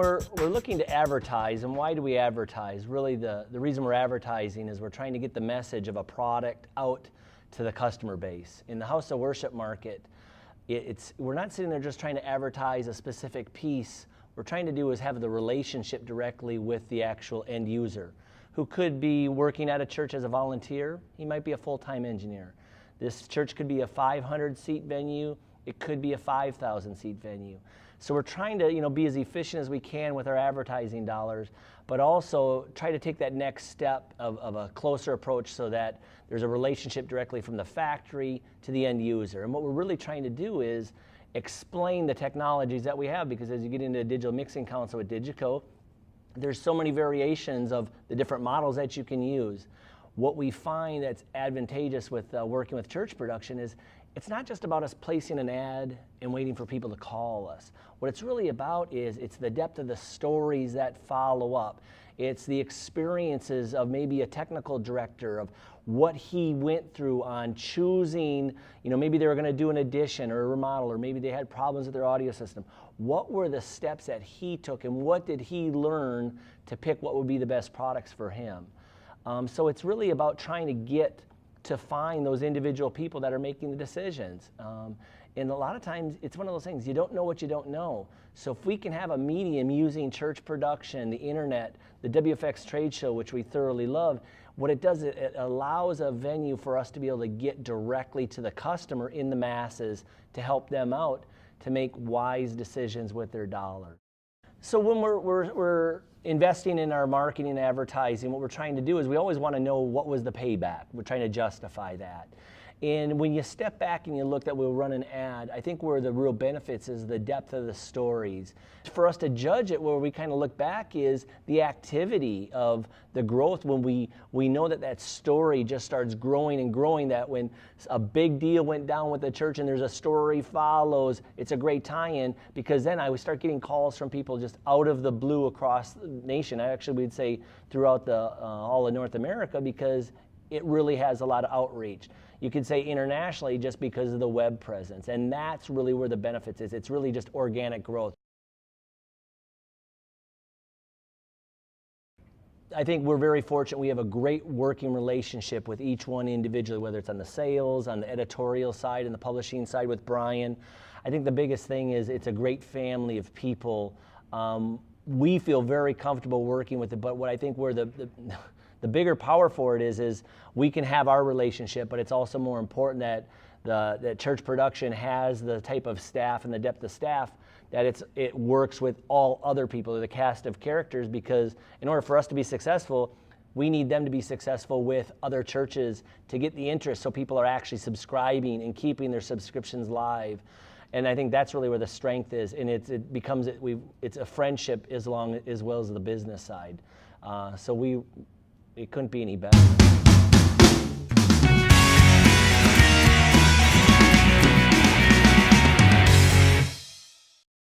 we're looking to advertise, and why do we advertise? Really, the reason we're advertising is we're trying to get the message of a product out to the customer base. In the house of worship market, we're not sitting there just trying to advertise a specific piece. What we're trying to do is have the relationship directly with the actual end user, who could be working at a church as a volunteer. He might be a full-time engineer. This church could be a 500-seat venue. It could be a 5,000-seat venue. So we're trying to, be as efficient as we can with our advertising dollars, but also try to take that next step of a closer approach so that there's a relationship directly from the factory to the end user. And what we're really trying to do is explain the technologies that we have, because as you get into a digital mixing console with Digico, there's so many variations of the different models that you can use. What we find that's advantageous with working with church production is it's not just about us placing an ad and waiting for people to call us. What it's really about is it's the depth of the stories that follow up. It's the experiences of maybe a technical director, of what he went through on choosing, maybe they were going to do an addition or a remodel, or maybe they had problems with their audio system. What were the steps that he took, and what did he learn to pick what would be the best products for him? So it's really about trying to get to find those individual people that are making the decisions. And a lot of times it's one of those things, you don't know what you don't know. So if we can have a medium using church production, the internet, the WFX trade show, which we thoroughly love, what it does, it allows a venue for us to be able to get directly to the customer in the masses to help them out to make wise decisions with their dollar. So when we're investing in our marketing and advertising, what we're trying to do is we always want to know what was the payback. We're trying to justify that. And when you step back and you look that we'll run an ad, I think where the real benefits is the depth of the stories. For us to judge it, where we kind of look back, is the activity of the growth when we know that story just starts growing and growing, that when a big deal went down with the church and there's a story follows, it's a great tie-in, because then I would start getting calls from people just out of the blue across the nation. I actually would say throughout all of North America, because it really has a lot of outreach. You could say internationally just because of the web presence, and that's really where the benefits is. It's really just organic growth. I think we're very fortunate. We have a great working relationship with each one individually, whether it's on the sales, on the editorial side, and the publishing side with Brian. I think the biggest thing is it's a great family of people. We feel very comfortable working with it, but what I think where the bigger power for it is we can have our relationship, but it's also more important that that church production has the type of staff and the depth of staff that it works with all other people, the cast of characters, because in order for us to be successful, we need them to be successful with other churches to get the interest, so people are actually subscribing and keeping their subscriptions live. And I think that's really where the strength is, and it's a friendship as well as the business side. So it couldn't be any better.